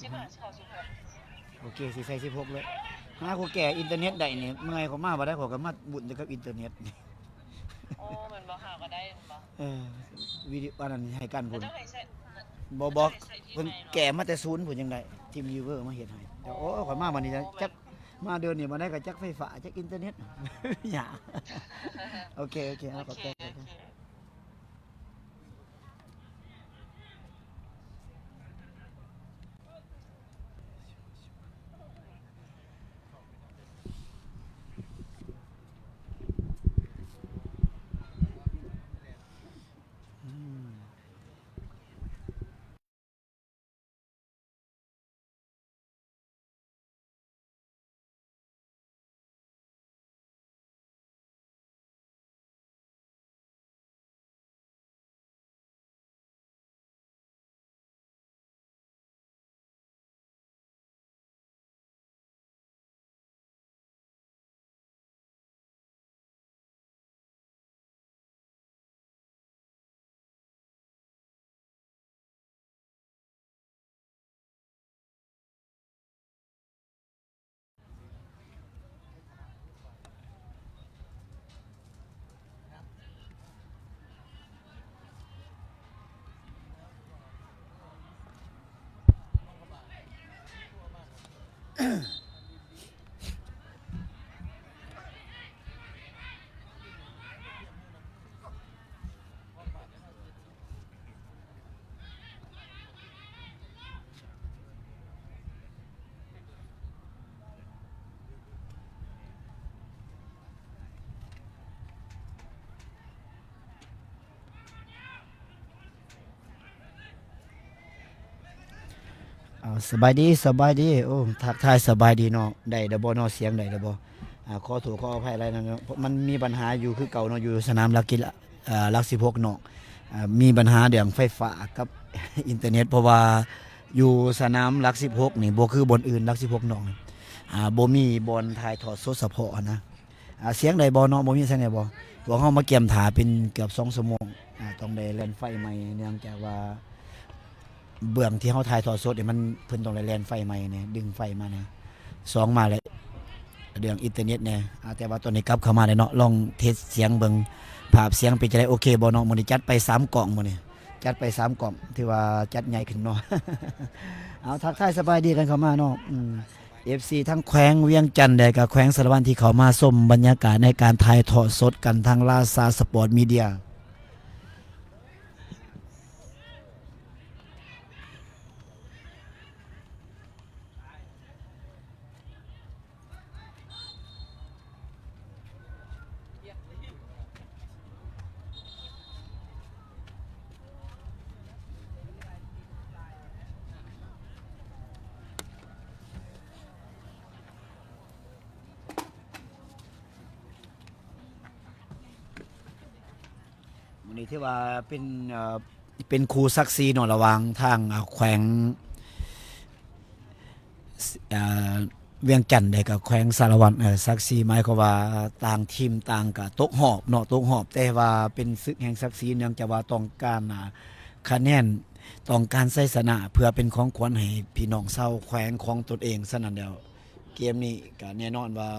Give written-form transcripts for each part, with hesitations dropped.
15 16โอเคสิใส่16เลยหาผู้แก่อินเทอร์เน็ตได้นี่เมื่อยเขามาบ่ได้เขาก็มาบุญแต่กับอินเทอร์เน็ตนี่โอ้แมันบ่หาก็ได้แม่นบ่เออวิดีโออันนั้นให้กันพุ่นแล้วเจ้าให้ใช้บ่แล้วบอกเจ้าให้ใช้ที่เพิ่นใหม่เหรอแก่มาแต่ศูนย์พุ่นจังได๋ทีมยูเวอร์มาเฮ็ดให้แต่โอ้โอ้ข่อยมาบัดนี้โอ้จักแบบ มาเดือนนี้มาได้ก็จักไฟฟ้าจักอินเทอร์เน็ตหยาโอเคโอเคโอเอาขอเคบใจโอเคอืมเอาสบายดีสบายดีโอ้ทักทายสบายดีเนาะได้เดอบ่เนาะเสียงได้เดอบ่ขอโทษขออภัยอะไรนะเนาะเพราะมันมีปัญหาอยู่คือเก่าเนาะอยู่สนามหลักกีฬาหลัก16เนาะมีปัญหาเรื่องไฟฟ้ากับ อินเทอร์เน็ตเพราะว่าอยู่สนามหลัก16นี่บ่คือบนอื่นหลัก16เนาะบ่มีบอลถ่ายทอดสดเฉพาะนะเสียงได้บ่เนาะบ่มีเสียงได้บ่พวกเฮามาเกียมถาเป็นเกือบ2ชั่วโมงต้องได้เล่นไฟใหม่เนื่องจากว่าเบื้องที่เฮาถ่ายทอดสดนี่มันเพิ่นต้องได้แล่นไฟใหม่เนี่ยดึงไฟมาเนี่ยสองมาเลยเรื่องอินเทอร์เน็ตเนี่ยแต่ว่าตอนนี้กลับเข้ามาได้เนาะลองเทสเสียงเบิ่งภาพเสียงเป็นจังได๋โอเคบ่เนาะมื้อนี้จัดไป3กล่องมื้อนี้จัดไป3กล่องที่ว่าจัดใหญ่ขึ้นเนาะ เอาทักทายสบายดีกันเข้ามาเนาะFC ทั้งแขวงเวียงจันทน์ได้กับแขวงสารวันที่เขามาชมบรรยากาศในการถ่ายทอดสดกันทางลาซาสปอร์ตมีเดียมื้อนี้ที่ว่าเป็นเป็นครูซักซีเนาะระหว่างทางแขวงอ่าเวียงจันทน์ได้กับแขวงสารวันซักซีหมายความว่าต่างทีมต่างกับตกหอบเนาะตกหอบแต่ว่าเป็นศึกแห่งซักซีเนื่องจากว่าต้องการคะแนนต้องการใช้ชนะเพื่อเป็นของขวัญให้พี่น้องชาวแขวงของตนเองฉะนั้นแล้วเกมนี้ก็แน่นอนว่า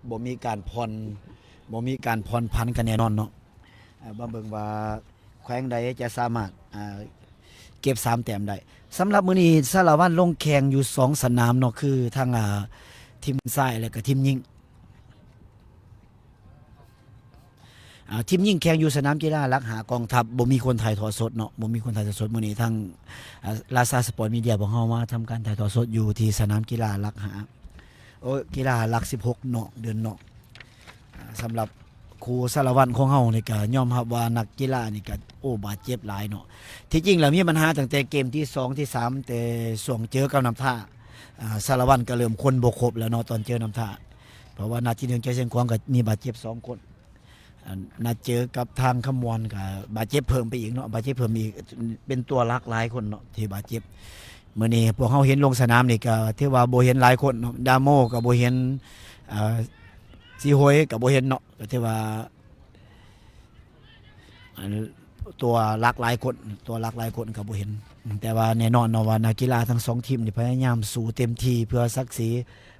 บ่มีการผ่อนบ่มีการผ่อนผันกันแน่นอนเนาะมาเบิ่งว่าแขวงใดจะสามารถเก็บ3แต้มได้สำหรับมื้อนี้สารวัตรลงแข่งอยู่2สนามเนาะคือทางทีมซ้ายแล้วก็ทีมยิงทีมยิงแข่งอยู่สนามกีฬารักหากองทัพบ่มีคนถ่ายทอดสดเนาะบ่มีคนถ่ายทอดสดมื้อนี้ทางลาซาสปอร์ตมีเดียของเฮามาทำการถ่ายทอดสดอยู่ที่สนามกีฬารักหาโอ้กีฬารัก16เนาะเดือนเนาะสำหรับครูสารวัตรของเฮานี่ก็ยอมรับว่านักกีฬานี่ก็โอ้บาดเจ็บหลายเนาะที่จริงแล้วมีปัญหาตั้งแต่เกมที่2ที่3แต่ช่วงเจอกับน้ำท่าสารวัตรก็เริ่มคนบ่ครบแล้วเนาะตอนเจอน้ำท่าเพราะว่านาที1ใจเชียงควางก็มีบาดเจ็บ2คนนัดเจอกับทางขมวนกับบาดเจ็บเพิ่มไปอีกเนาะบาดเจ็บเพิ่มอีกเป็นตัวหลักหลายคนเนาะที่บาดเจ็บมื้อนี้พวกเฮาเห็นลงสนามนี่ก็ที่ว่าบ่เห็นหลายคนเนาะดาโมก็บ่เห็นซีโฮยก็บ่เห็นเนาะก็ที่ว่า ตัวหลากหลายคนก็บ่เห็นแต่ว่าแน่นอนเนาะว่านักกีฬาทั้งสองทีมนี่พยายามสู้เต็มที่เพื่อศักดิ์ศรี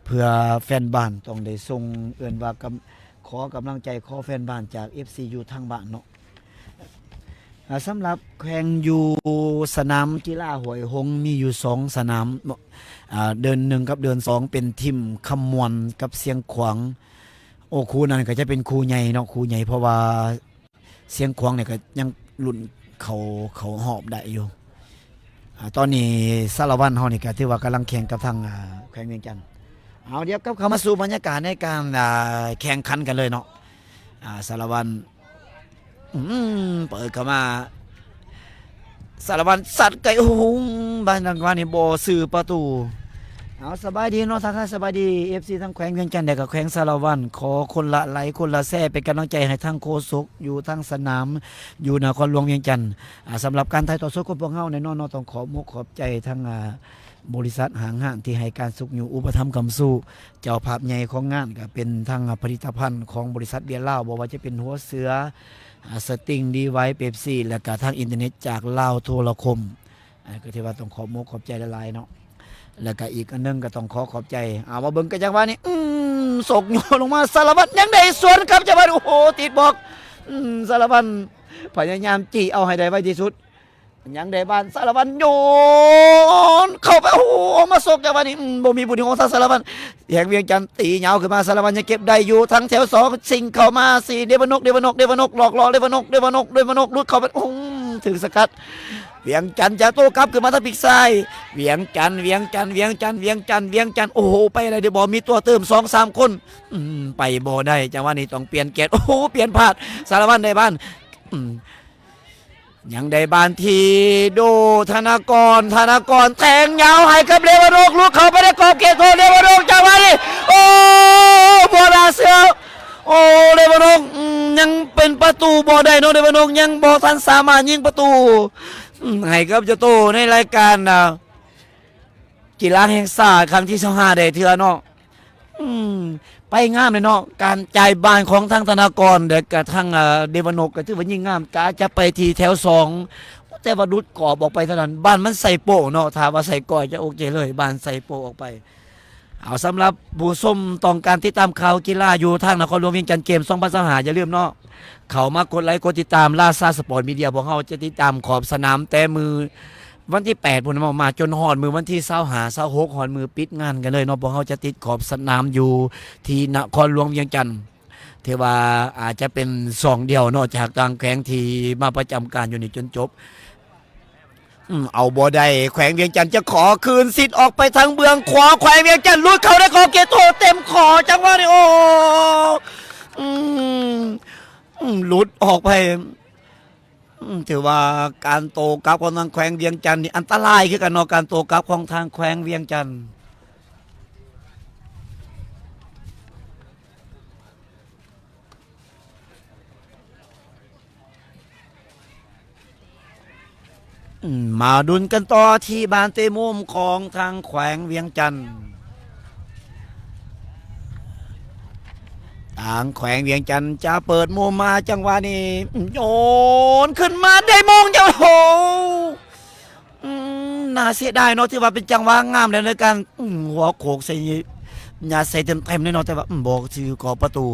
เพื่อแฟนบ้านต้องได้ส่งเอิ้นว่ากำขอกำลังใจขอแฟนบ้านจาก FC อยู่ทางบ้านเนาะสำหรับแข่งอยู่สนามกีฬาห้วยหงส์มีอยู่2สนามเดือน1กับเดือน2เป็นทีมคำมวนกับเสียงขวางโอ้ครูนั้นก็จะเป็นครูใหญ่เนาะครูใหญ่เพราะว่าเสียงขวางเนี่ยก็ยังรุ่นเขาหอบได้อยู่ตอนนี้สารวัตรเฮานี่ก็ถือว่ากำลังแข่งกับทางแข่งเวียงจันทน์เอาเดี๋ยวเข้ามาสู่บรรยากาศในการแข่งขันกันเลยเนาะสารวัตรเปิดเข้ามาสารวัตรสัตว์ไก่โอ้โหบ้านดังว่านี่บ่ซื้อประตูเอาสบายดีเนาะทักทายสบายดี FC ทั้งแขวงเวียงจันทน์และก็แขวงสารวัตรขอคนละไลค์คนละแชร์เป็นกำลังใจให้ทั้งโคศกอยู่ทั้งสนามอยู่นครหลวงเวียงจันทน์สำหรับการถ่ายทอดสดของพวกเฮาแน่นอนต้องขอบใจทั้งบริษัทหางห้างที่ให้การสุขอยู่อุปถัมภ์กำสู้เจ้าภาพใหญ่ของงานก็เป็นทั้งผลิตภัณฑ์ของบริษัทเบียร์ลาวบ่ว่าจะเป็นหัวเสือสติงดีไว้เป๊ปซี่และก็ทางอินเทอร์เน็ตจากลาวโทรคมก็ถือว่าต้องขอบใจหลายๆเนาะแล้วก็อีกอันนึงก็ต้องขอบใจมาเบิ่งกันจังว่านี่สกโยลงมาสารวัตรยังได้สวนครับจังว่าโอ้โหติดบอกสารวัตรพยายามจี้เอาให้ได้ไว้ที่สุดยังได้บ้านสารวัตรโยนเข้าไปโอ้โหมาสกจังว่านี่บ่มีบุญของสารวัตรแห่งเวียงจันทน์ตีเหยาวขึ้นมาสารวัตรยังเก็บได้อยู่ทั้งแถว2สิงเข้ามา4เดวนกหลอกล่อเดวนกลุดเข้าไปถึงสกัดเวียงจันทน์จะโต้กลับขึ้นมาทางปีกซ้ายเวียงจันทน์โอ้โหไปอะไรเดี๋ยวบ่มีตัวเติม 2-3 คนไปบ่ได้จังว่านี่ต้องเปลี่ยนเกตโอ้โหเปลี่ยนพลาดสารวัตรได้บ้านยังได้บ้านทีโดธนากรแทงยาวให้กับเลวานกลุกเข้าไปได้กอบเกตโตเลวานกจังว่านี่โอ้บ่ได้เสือโอ้เลวานกยังเป็นประตูบ่ได้เนาะเลวานกยังบ่ทันสามารถยิงประตูให้กับเจ้าโตในรายการกีฬาแห่งชาติครั้งที่25ได้เทื่อเนาะไปงามเลยเนาะการจ่ายบานของทางธนากรเด็กกับทางเดวานกก็ถือว่ายิ่งงามกาจะไปทีแถว2แต่ว่าดุดกรอบออกไปเท่านั้นบ้านมันใส่โป่เนาะถ้าว่าใส่ก่อยจะโอเคเลยบ้านใส่โป่ออกไปเอาสำหรับผู้ชมต้องการติดตามข่าวกีฬาอยู่ทางนครหลวงเวียงจันทน์เกม2025อย่าลืมเนาะเข้ามากดไลค์กดติดตามลาซาสปอร์ตมีเดียพวกเราจะติดตามขอบสนามแต่มือวันที่8พุ่นมาจนหอดมือวันที่25-26หอดมือปิดงานกันเลยเนาะพวกเราจะติดขอบสนามอยู่ที่นครหลวงเวียงจันทน์เทว่าอาจจะเป็น2เดียวเนาะจากทางแขวงที่มาประจำการอยู่นี่จนจบเอาบ่ได้แขวงเวียงจันทน์จะขอคืนสิทธิ์ออกไปทางเบื้องขวาแขวงเวียงจันทน์ลุดเข้าได้ขอเกตโตเต็มขอจังว่านี่โอ้หลุดออกไปถือว่าการโตกลับของทางแขวงเวียงจันทน์นี่อันตรายคือกันเนาะการโตกลับของทางแขวงเวียงจันทน์มาดุนกันต่อที่บ้านเตมุมของทางแขวงเวียงจันทน์ทางแขวงเวียงจันทน์จะเปิดมุมมาจังหวะนี้โยนขึ้นมาได้มงจะโหน่าเสียดายเนาะที่ว่าเป็นจังหวะงามเลยในการหัวโขกใส่ยาใส่เต็มๆเลยเนาะแต่ว่าบอกชื่อกอประตู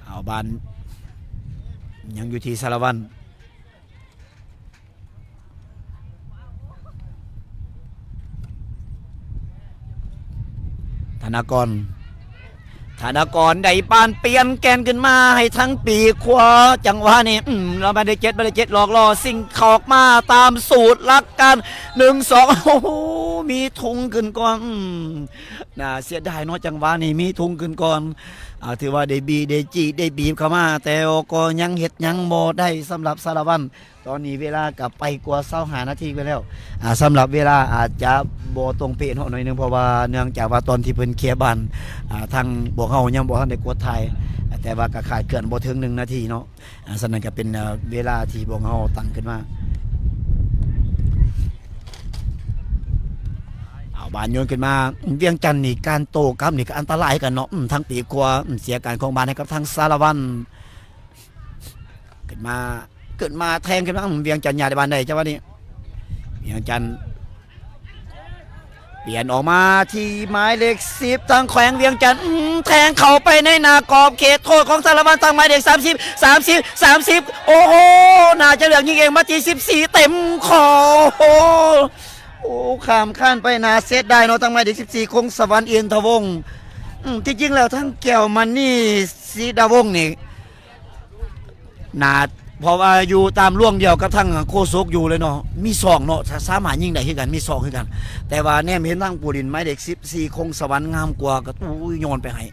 เอาบานยังอยู่ที่สารวัตรธนากรได้ปานเปลี่ยนแกนขึ้นมาให้ทั้งปีขวาจังหวะนี้เราไม่ได้เจ็ดหลอกล่อสิ่งขอกมาตามสูตรลักกัน1-2โอ้โหมีทุงขึ้นก่อนน่าเสียดายเนาะจังหวะนี้มีทุงขึ้นก่อนถือว่าได้บีบเข้ามาแต่ก็ยังเฮ็ดยังบ่ได้สำหรับสารวัตรตอนนี้เวลากลับไปกว่า25 นาทีไปแล้วสำหรับเวลาอาจจะบ่ตรงเป๊ะหน่อยนึงเพราะว่าเนื่องจากว่าตอนที่เพิ่นเคลียร์บ้านทางพวกเฮายังบ่ทันได้กดถ่ายแต่ว่าก็ขาดเกินบ่ถึง1 นาทีเนาะฉะนั้นก็เป็นเวลาที่พวกเฮาตั้งขึ้นมาเอา บานโยนขึ้นมาเวียงจันทน์นี่การโตกลับนี่ก็อันตรายกันเนาะทั้งปีกว่าเสียการของบานให้กับทางสารวันขึ้นมาแทงขึ้นมาเวียงจันทน์ยาในบ้านใดจังหวะนี้เวียงจันทน์เปลี่ยนออกมาที่หมายเลข10ทางแขวงเวียงจันทน์แทงเข้าไปในหน้ากรอบเขตโทษของสารวัตรทางหมายเลข30โอ้โหน่าจะเหลืองยิงเองมาที่14เต็มคอโอ้ข้ามขั้นไปนาเซตได้เนาะทางหมายเลข14คงสวรรค์เอียนทวงศ์ที่จริงแล้วทั้งแก้วมันนี่สีดาวงศ์นี่นาเพราะว่าอยู่ตามร่วงเดียวกับทั้งโคศกอยู่เลยเนาะมีสองเนาะสามารถยิงได้คือกันมีสองคือกันแต่ว่าแนมเห็นทั้งปูดินไม้เด็ก14คงสวรรค์งามกว่าก็อู้ยโยนไปให้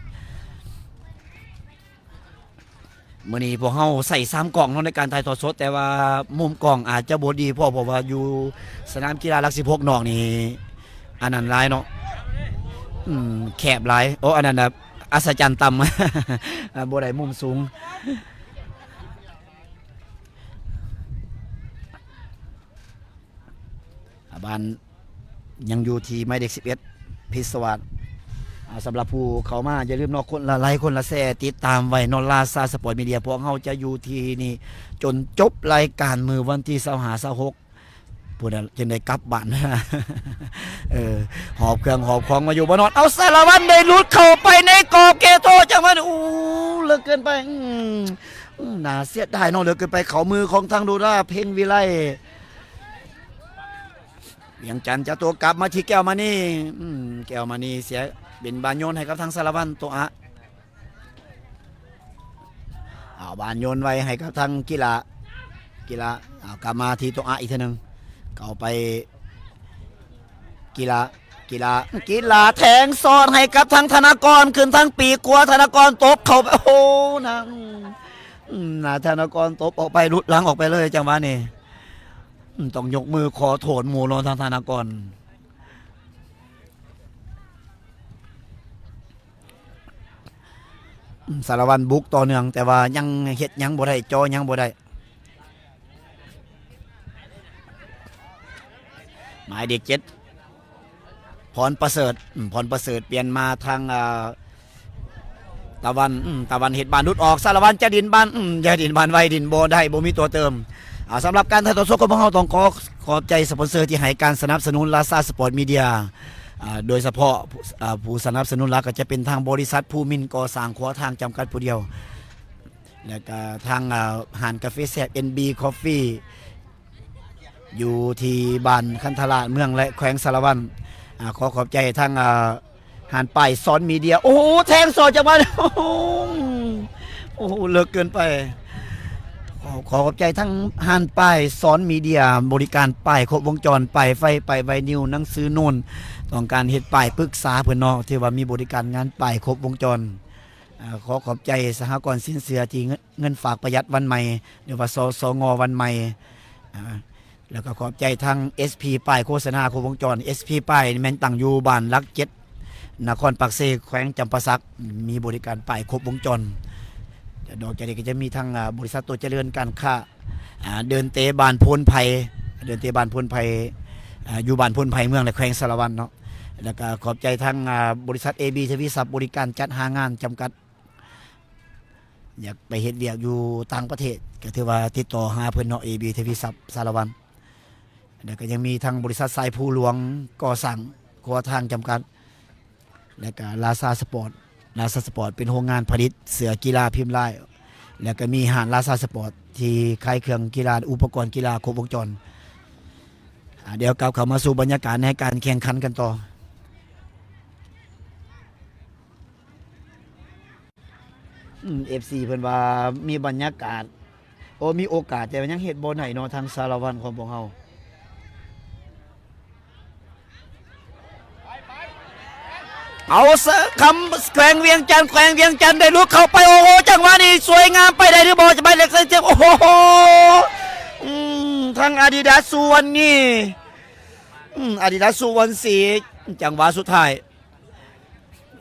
มื้อนี้พวกเฮาใส่3กล่องเนาะในการถ่ายทอดสดแต่ว่ามุมกล่องอาจจะบ่ดีเพราะว่าอยู่สนามกีฬาหลัก16นอกนี่อันนั้นหลายเนาะแคบหลายโอ้อันนั้นน่ะอัศจรรย์ต่ำ บ่ได้มุมสูงบ้านยังอยู่ที่ไม้เด็ก11พิศวาสสำหรับผู้เขามาอย่าลืมนอกคนละไลค์คนละแชร์ติดตามไว้นอนลาซาสปอร์ตมีเดียพวกเขาจะอยู่ที่นี่จนจบรายการมือวันที่25-26พูดจนได้กลับบ้าน หอบเครื่องหอบของมาอยู่บ้านนอนเอาสารวัตรได้ลุดเข้าไปในกอบเกโตจังมันเลิกเกินไปน่าเสียดายเนาะเลิกเกินไปเขามือของทางดูราเพ่งวิไลเวียงจันทน์จะตัวกลับมาที่แก้วมานี่แก้วมานี่เสียเป็นบานโยนให้กับทางสารวัตรตัวเอาบานโยนไว้ให้กับทางกีฬเอากลับมาที่ตัวอีกทีหนึ่งเอาไปกีฬาแทงซ้อนให้กับทางธนากรขึ้นทางปีกลัวธนากรตบเข้าไปโอ้นะธนากรตบออกไปลุดหลังออกไปเลยจังหวะนี้ต้องยกมือขอโทษหมู่นนทางธนากรสารวัตรบุกต่อเนื่องแต่ว่ายังเฮ็ดยังบ่ได้จอยังบ่ได้หมายเด็ก7พรประเสริฐเปลี่ยนมาทางตะวันเฮ็ดบานรุดออกสารวัตรจะดินบานจะดินบานไว้ดินบ่ได้บ่มีตัวเติมสำหรับการถ่ายทอดสดของพวกเราต้องขอบใจสปอนเซอร์ที่ให้การสนับสนุนลาซาสปอร์ตมีเดียโดยเฉพาะผู้สนับสนุนหลักก็จะเป็นทางบริษัทภูมินก่อสร้างขวทางจำกัดผู้เดียวแล้วก็ทางหานกาแฟแซ่บ NB Coffee อยู่ที่บ้านคันธราเมืองและแขวงสารวัตรขอบใจทางหานป้ายซ้อนมีเดียโอ้โหแทงสดจังหวะโอ้โหเลิกเกินไปขอบใจทั้งหานป้ายซ้อนมีเดียบริการป้ายครบวงจรป้ายไฟป้ายไวนิวหนังสือโน่นต้องการเฮ็ดป้ายปรึกษาเพื่อนเนาะที่ว่ามีบริการงานป้ายครบวงจรขอบใจสหกรณ์สินเชื่อที่เงินฝากประหยัดวันใหม่หรือว่าสงวันใหม่แล้วก็ขอบใจทาง SP ป้ายโฆษณาครบวงจร SP ป้ายแม่นตั้งอยู่บ้านหลัก7นครปักเซแขวงจำปาสักมีบริการป้ายครบวงจรดอกจากนี้ก็จะมีทางบริษัทตัวเจริญการค้าเดินเตะบานพลไผ่อยู่บานพลไผ่เมืองและแขวงสารวัตรเนาะแล้วก็ขอบใจทางบริษัท AB ทวีศัพท์บริการจัดหางานจำกัดอยากไปเฮ็ดเวียกอยู่ต่างประเทศก็ถือว่าติดต่อหาเพิ่นเนาะ AB ทวีศัพท์สารวัตรแล้วก็ยังมีทางบริษัทสายภูหลวงก่อสร้างขวทางจำกัดแล้วก็ลาซาสปอร์ตเป็นโรงงานผลิตเสื้อกีฬาพิมพ์ลายแล้วก็มีหานลาซาสปอร์ตที่ขายเครื่องกีฬาอุปกรณ์กีฬาครบวงจรเดี๋ยวกลับเข้ามาสู่บรรยากาศในการแข่งขันกันต่อFC เพิ่นว่ามีบรรยากาศมีโอกาสแต่ยังเฮ็ดบ่ได้เนาะทางสารวัตรของพวกเฮาเอาคำแขวงเวียงจันทน์ได้ลุกเข้าไปโอ้โหจังหวะนี้สวยงามไปได้หรือบ่จะไปเล็กเจ็บโอ้โหทางอาดิดาสสุวรรณนี่อาดิดาสสุวรรณศรีจังหวะสุดท้าย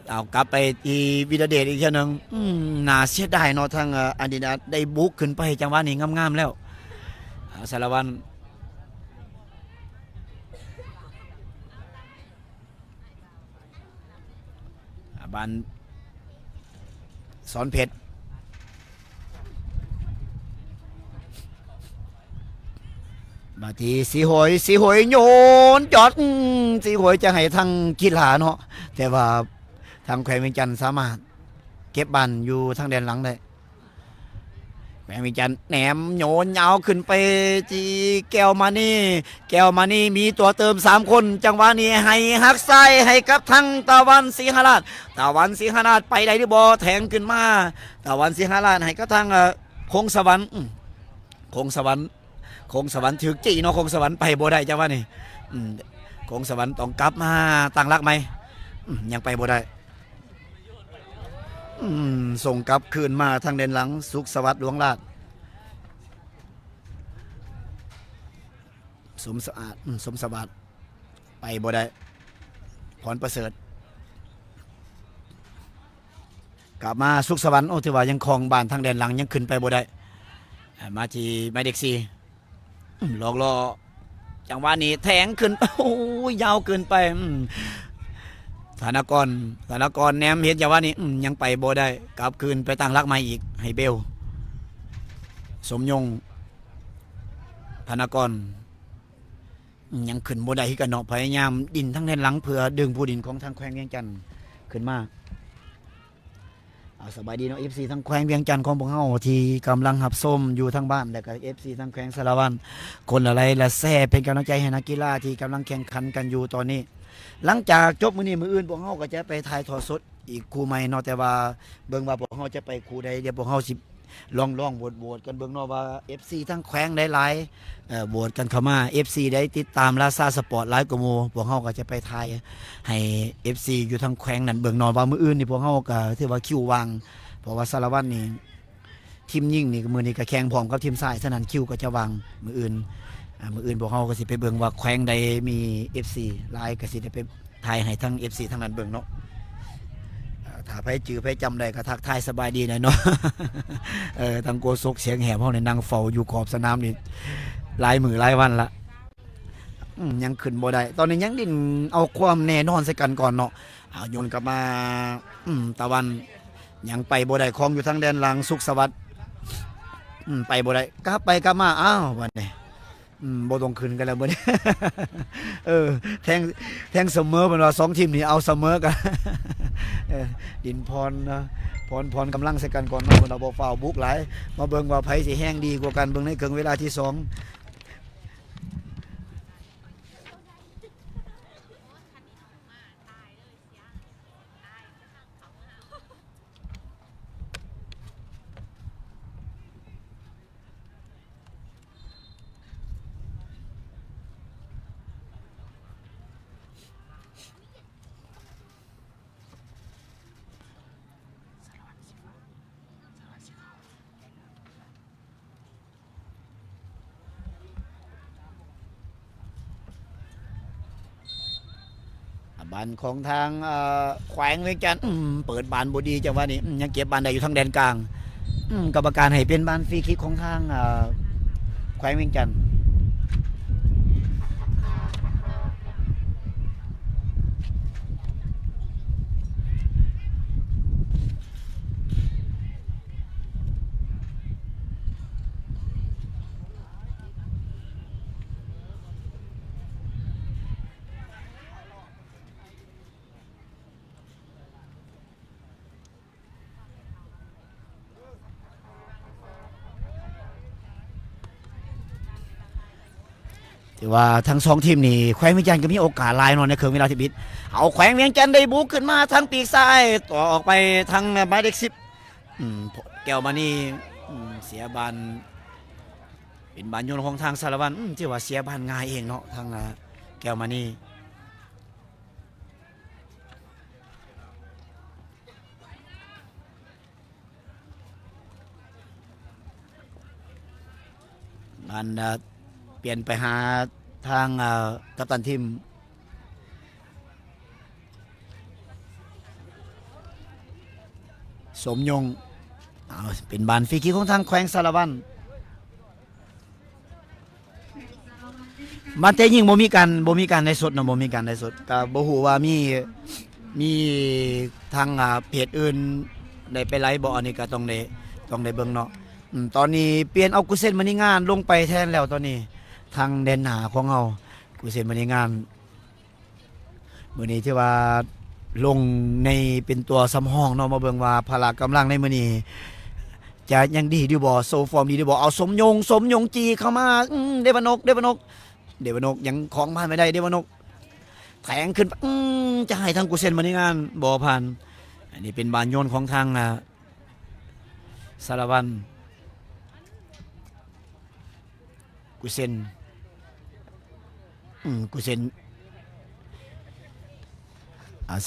เอากลับไปที่วิดาเดชอีกทีนึงน่าเสียดายเนาะทางอาดิดาสได้บุกขึ้นไปจังหวะนี้งามๆแล้วสารวัตร บ้านสอนเพชรบาทีสีหอยโยนจอดสีหอยจะให้ทางกีฬาเนาะแต่ว่าทางแขวงเวียงจันทร์สามารถเก็บบันอยู่ทางแดนหลังได้แขวงเวียงจันทร์แหนมโยนยาวขึ้นไปจีแก้วมานี่มีตัวเติม3คนจังหวะนี้ให้หักซ้ายให้กับทางตะวันศรีหราชไปได้หรือบ่แทงขึ้นมาตะวันศรีหราชให้กับทางคงสวรรค์คงสวรรค์ถือจี้เนาะคงสวรรค์ไปบ่ได้จังหวะนี้คงสวรรค์ต้องกลับมาตั้งหลักไหมยังไปบ่ได้ส่งกลับคืนมาทางเด่นหลังสุขสวัสดิ์หลวงราชสมสะอาดสมสวัสดิ์ไปบ่ได้พรประเสริฐกลับมาสุขสวรรค์ที่ว่ายังคลองบ้านทางเด่นหลังยังขึ้นไปบ่ได้มาที่หมายเลข4หลอกล่อจังหวะนี้แทงขึ้นโอ้ยยาวเกินไปธนากรแนมเห็นจังหวะนี้ยังไปบ่ได้กลับคืนไปตั้งรักใหม่อีกให้เบลสมยงธนากรยังขึ้นบ่ได้ที่กันเนาะพยายามดินทั้งแดนหลังเพื่อดึงผู้ดินของทางแขวงเวียงจันทร์ขึ้นมาสบายดีเนาะ FC ทั้งแขวงเวียงจันทร์ของพวกเฮาที่กำลังหับส้มอยู่ทั้งบ้านแล้วก็ FC ทั้งแขวงสารวันคนอะไรละแซ่เป็นกำลังใจให้นักกีฬาที่กำลังแข่งขันกันอยู่ตอนนี้หลังจากจบมื้อนี้มื้ออื่นพวกเฮาก็จะไปถ่ายทอดสดอีกคู่ใหม่เนาะแต่ว่าเบิ่งว่าพวกเฮาจะไปคู่ใดเดี๋ยวพวกเฮาสิลองโหวตกันเบิ่งเนาะว่า FC ทั้งแขวงหลายๆโหวตกันเข้ามา FC ได้ติดตามลาซาสปอร์ตหลายกว่าหมู่พวกเฮาก็จะไปถ่ายให้ FC อยู่ทั้งแขวงนั้นเบิ่งเนาะว่ามื้ออื่นนี่พวกเฮาก็ถือว่าคิววางเพราะว่าสารวัตรนี่ทีมยิ่งนี่มื้อนี้ก็แข่งพร้อมกับทีมซ้ายฉะนั้นคิวก็จะวางมื้ออื่นพวกเฮาก็สิไปเบิ่งว่าแขวงใดมี FC หลายก็สิได้ไปถ่ายให้ทั้ง FC ทั้งนั้นเบิ่งเนาะถ้าไผจื้อไผจำได้ก็ทักทายสบายดีหน่อยเนาะ ทางโกศกเสียงแหบเฮานี่นั่งเฝ้าอยู่ขอบสนามนี่หลายมื้อหลายวันละยังขึ้นบ่ได้ตอนนี้ยังดิ้นเอาความแน่นอนใส่กันก่อนเนาะโยนกลับมาตะวันยังไปบ่ได้ของอยู่ทางแดนหลังสุขสวัสดิ์ไปบ่ได้กลับไปกลับมาอ้าวบัดนี้บ่ต้องขึ้นกันแล้วบัดนี้ แทงเสมอเป็นว่า2ทีมนี่เอาเสมอกัน ดินพรนะพรกำลังใส่กันก่อนเนาะเราบ่ฟาวบุกหลายมาเบิ่งว่าไผสิแห้งดีกว่ากันเบิ่งในครึ่งเวลาที่2บ้านของทางแขวงเวียงจันทร์เปิดบ้านบ่ดีจังว่านี่ยังเก็บบ้านได้อยู่ทางแดนกลางกรรมการให้เป็นบ้านฟรีคิกของทางแขวงเวียงจันทร์ถือว่าทั้ง2ทีมนี่แขวงเวียงจันทร์ก็มีโอกาสหลายเนาะในครึ่งเวลาที่บิดเอาแขวงเวียงจันทร์ได้บุกขึ้นมาทางปีกซ้ายต่อออกไปทางหมายเลข10แก้วมานี่เสียบานเป็นบานโยนของทางสารวัตรที่ว่าเสียบานง่ายเองเนาะทางแก้วมานี่มันเปลี่ยนไปหาทางกัปตันทีมสมยงเป็นบานฟรีคิกของทางแขวงสารวัตรมันแต่ยิ่งบ่มีการในสดเนาะบ่มีการในสดก็บ่ฮู้ว่ามี มีทางเพจอื่นได้ไปไลฟ์บ่อันนี้ก็ต้องได้เบิ่งเนาะตอนนี้เปลี่ยนเอากุเซนมานี่งานลงไปแทนแล้วตอนนี้ทางแดนหน้าของเฮากุเซนมานี่งานมื้อนี้ที่ว่าลงในเป็นตัวสำรองเนาะมาเบิ่งว่าพละกำลังในมื้อนี้จะยังดีดีบ่โซฟอร์มดีดีบ่เอาสมยงจีเข้ามาเดวานกยังของผ่านไม่ได้เดวานกแทงขึ้นจะให้ทางกุเซนมานี่งานบ่ผ่านอันนี้เป็นบานโยนของทางสารวันกุเซน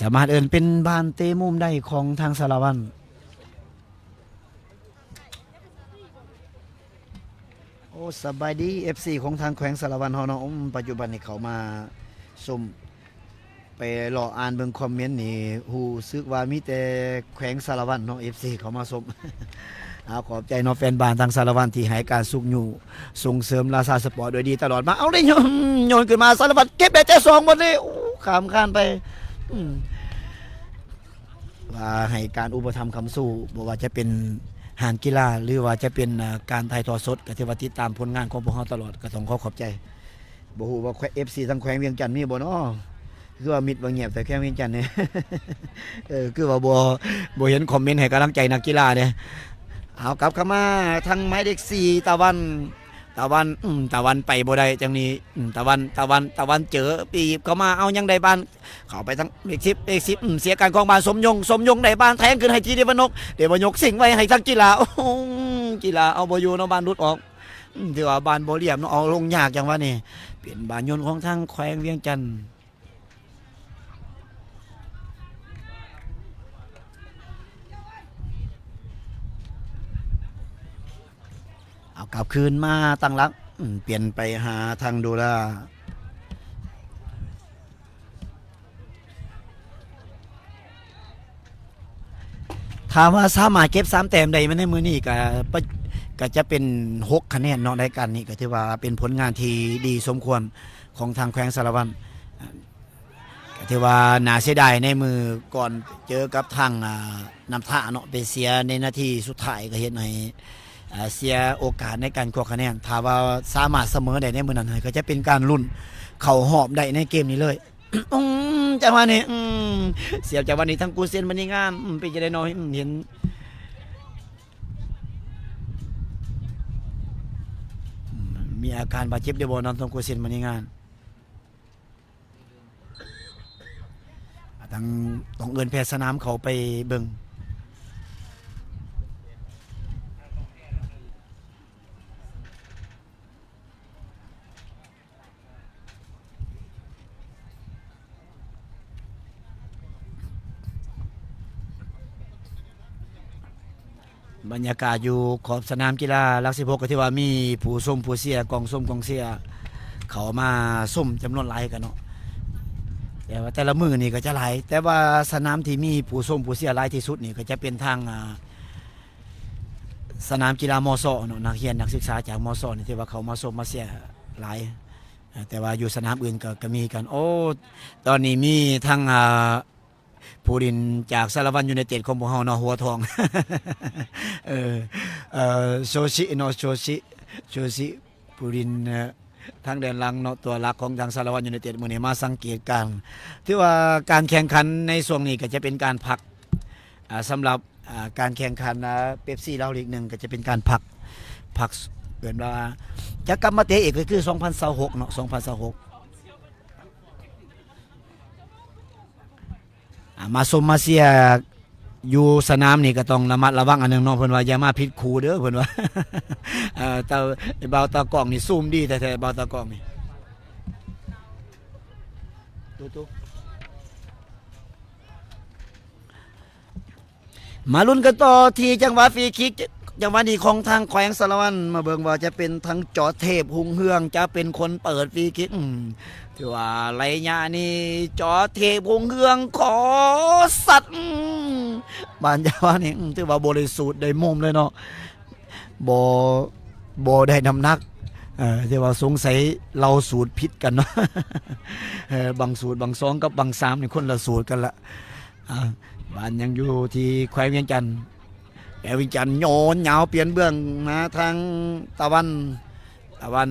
สามารถเอิ้นเป็นบานเตะมุมได้ของทางสารวันโอ้สบายดี FC ของทางแขวงสารวันเฮาเนาะปัจจุบันนี้เขามาชมไปรออ่านเบิ่งคอมเมนต์นี่ฮู้สึกว่ามีแต่แขวงสารวันเนาะ FC เขามาชม ขอบใจเนาะแฟนบ้านทางสารวันที่ให้การสุกอยู่ส่งเสริมราชาสปอร์ตโดยดีตลอดมาเอาได้โยนขึ้นมาสารวันเก็บได้แต่2หมดเลยขามข้านไปว่าให้การอุปถัมภ์คำสู้บ่ว่าจะเป็นหานกีฬาหรือว่าจะเป็นการถ่ายทอดสดก็ถือว่าติดตามผลงานของพวกเฮาตลอดก็ต้องขอบใจบ่ฮู้ว่า FC ทางแขวงเวียงจันทน์มีบ่เนาะคือว่ามิดบ่เงียบแต่แค่เวียงจันทน์เนี่ย คือว่าบ่เห็นคอมเมนต์ให้กำลังใจนักกีฬาเด้เอากลับเข้ามาทางหมายเลข4ตะวันไปบ่ได้จังนี้ตะวันเจอปีบเข้ามาเอายังได้บ้านเข้าไปทั้งเลข10เสียการกองบ้านสมยงได้บ้านแทงขึ้นให้ทีเดวนกสิงไว้ให้ทางกีฬาโอ้กีฬาเอาบ่อยู่เนาะบ้านรุดออกถือว่าบ้านบ่เรียบเนาะเอาลงยากจังว่านี่เปลี่ยนบ้านยนต์ของทางแขวงเวียงจันทน์เอากลับคืนมาตั้งรักเปลี่ยนไปหาทางดูแลถามว่าสามารถเก็บ3 แต้มได้ไหมในมือนี้ก็จะเป็น6 คะแนนเนาะในการนี้ก็ถือว่าเป็นผลงานที่ดีสมควรของทางแขวงสารวันก็ถือว่าน่าเสียดายในมือก่อนเจอกับทางนำท่าเนาะไปเสียในนาทีสุดท้ายก็เห็นให้เสียโอกาสในการกวาดคะแนนถ้าว่าสามารถเสมอได้ในมือนั้นก็จะเป็นการลุ้นเข่าหอบได้ในเกมนี้เลย จังหวะนี้เสียบจังหวะนี้ทั้งกูเซียนมันนี่งามเป็นจะได้น้อยเห็นมีอาการบาดเจ็บเดบอลนอนทั้งกูเซียนมันนี่งามต้องเอินแพทย์สนามเขาไปเบิ่งบรรยากาศอยู่ขอบสนามกีฬาลัก16ก็ที่ว่ามีผู้ส้มผู้เสียกองส้มกองเสียเขามาส้มจำนวนหลายกันเนาะแต่ว่าแต่ละมือนี่ก็จะหลายแต่ว่าสนามที่มีผู้ส้มผู้เสียหลายที่สุดนี่ก็จะเป็นทางสนามกีฬามอซอเนาะนักเรียนนักศึกษาจากมอซอนี่ที่ว่าเขามาส้มมาเสียหลายแต่ว่าอยู่สนามอื่นก็มีกันโอ้ตอนนี้มีทางผู้ดินจากสารวันยูไนเต็ดของพวกเฮาเนาะหัวทอง โชชิเนาะโชชิผู้ดินทางแดนหลังเนาะตัวหลักของทางสารวันยูไนเต็ดมื้อนี้มาสังเกตการที่ว่าการแข่งขันในช่วงนี้ก็จะเป็นการพักสำหรับการแข่งขันเป๊ปซี่ลาวลีก1ก็จะเป็นการพักเกินว่าจะกลับมาเตะอีกก็คือ2026เนาะ2026มาสมมาเสียอยู่สนามนี่ก็ต้องระมัดระวังอันนึงเนาะเพิ่นว่าอย่ามาผิดครูเด้อเพิ่นว่า ตาเบาตากล้องนี่ซูมดีแต่เบาตากล้องนี่ตุ๊มาลุ้นกันต่อที่จังหวะฟรีคิกจังหวะนี้ของทางแขวงสารวันมาเบิ่งว่าจะเป็นทางจอเทพหุงเฮืองจะเป็นคนเปิดฟรีคิกถือว่าไรญานี่จอเทพหุงเฮืองขอสัตว์บ้านจังหวะนี้ถือว่าบริสุทธิ์ได้มุมเลยเนาะบ่ได้น้ำหนักที่ว่าสงสัยเราสูตรผิดกันเนาะบางสูตรบางซองกับบางสามนี่คนละสูตรกันละ อ่าบ้านยังอยู่ที่แขวงเวียงจันทน์แขวงเวียงจันทน์โยนเหยาวเปลี่ยนเบื้องมาทางตะวันตะวัน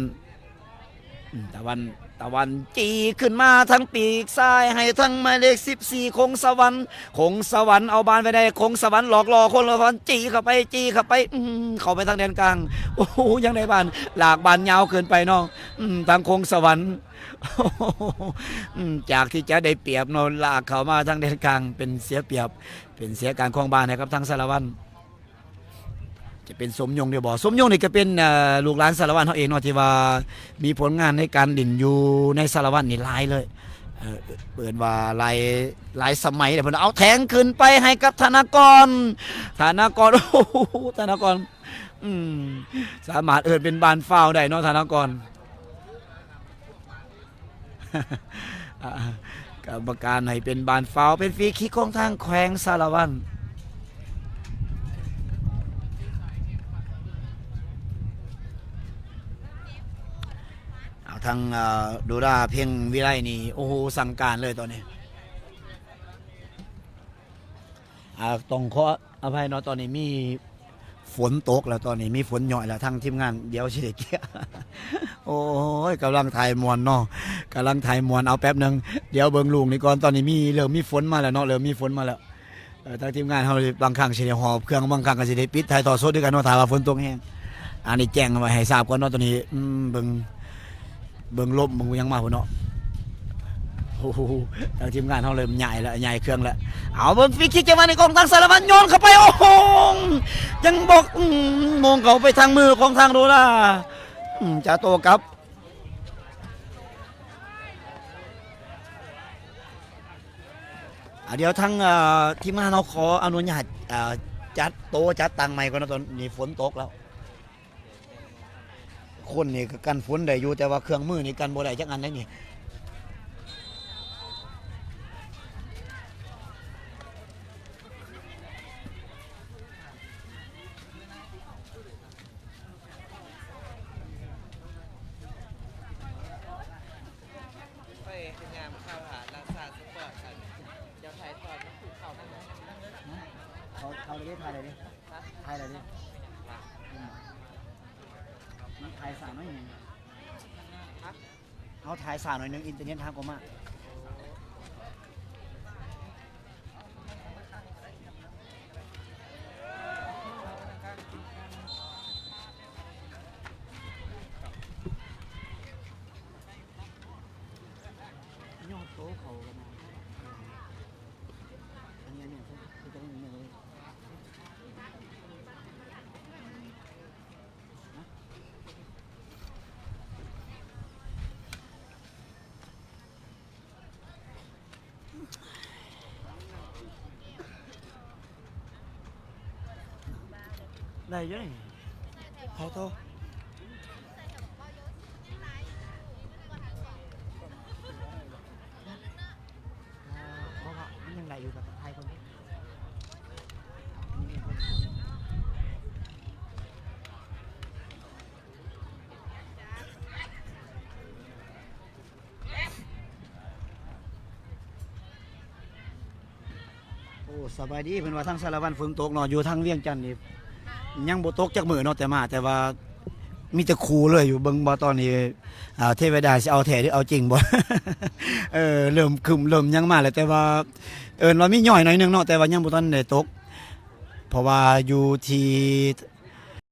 ตะวันตะวันจีขึ้นมาทั้งปีกซ้ายให้ทั้งหมายเลข14คงสวรรค์คงสวรรค์เอาบานไปได้คงสวรรค์หลอกล่อคนละพันจีเข้าไปจีเข้าไปเข้าไปทางแดนกลางโอ้โหยังได้บานหลากบานยาวเกินไปเนาะทางคงสวรรค์จากที่จะได้เปรียบเนาะลากเข้ามาทางแดนกลางเป็นเสียเปรียบเป็นเสียการครองบ้านนะครับทางสารวัตรจะเป็นสมยงเดียวบอกสมยงนี่ก็เป็นลูกหลานสารวัตรเขาเองเนาะที่ว่ามีผลงานในการดิ่นอยู่ในสารวัตรนี่หลายเลยเปิดว่าหลายสมัยเลยเพิ่นเอาแทงขึ้นไปให้กับธนากรโอ้โหธนากรสามารถเป็นบานฟาวได้เนาะธนากร กรรมการให้เป็นบานฟาวเป็นฟรีคิกของทางแขวงสารวัตรทางดูดาเพียงวิไลนี่โอ้โหสั่งการเลยตอนนี้ต้องขออภัยเนาะตอนนี้มีฝนตกแล้วตอนนี้มีฝนหย่อยแล้วทางทีมงานเดี๋ยวสิได้เกี่ย โอ้ยกำลังถ่ายมวนเนาะกำลังถ่ายมวนเอาแป๊บหนึ่งเดี๋ยวเบิ่งลุงนี่ก่อนตอนนี้เริ่มมีฝนมาแล้วเนาะเริ่มมีฝนมาแล้วทางทีมงานเขาบางครั้งสิได้หอบเครื่องบางครั้งก็สิได้ปิดถ่ายทอดสดด้วยกันเนาะถ้าว่าฝนตกแห้งอันนี้แจ้งไว้ให้ทราบก่อนเนาะตอนนี้เบิ่งลมเบิ่งยังมาพุ่นเนาะโอ้โหทางทีมงานเขาเริ่มใหญ่แล้วใหญ่เครื่องแล้วเอาเบิ่งฟรีคิกจังหวะนี้ของทางสารวัตรโยนเข้าไปโอ้โหยังบอกมองเขาไปทางมือของทางโดล่าจะโตกับเดี๋ยวทางทีมงานเราขออนุญาตจัดโตจัดตังใหม่ก่อนนะตอนนี้ฝนตกแล้วคนนี่ก็กันฝนได้อยู่แต่ว่าเครื่องมือนี่กันบ่ได้จักอันได้นี่ไปงานข่าวหารักษาสปอร์ตกันเดี๋ยวถ่ายทอดมันคือข่าวมัน เขาเลยถ่ายอะไรดิถ่ายอะไรดิมันถ่ายสารหน่อยหนึ่งเขาถ่ายสารหน่อยหนึ่งอินเทอร์เน็ตทางกมาย่อโต๊ะเขากันนะอันนี้เนี่ยคือจะไม่มีเลยได้เยอะนี่เขาโตเพราะว่ามันยังไหลอยู่กับไทยคนนี้โอ้สบายดีเพิ่นว่าทางสารวัตรฝนตกเนาะอยู่ทางเวียงจันทน์นี่ยังบ่ตกจักมื้อเนาะแต่ว่ามีแต่คูเลยอยู่เบิ่งบ่ตอนนี้เทวดาสิเอาแท้หรือเอาจริงบ่ เริ่มคึมเริ่มยังมาแล้วแต่ว่าว่ามีหน่อยหน่อยนึงเนาะแต่ว่ายังบ่ทันได้ตกเพราะว่าอยู่ที่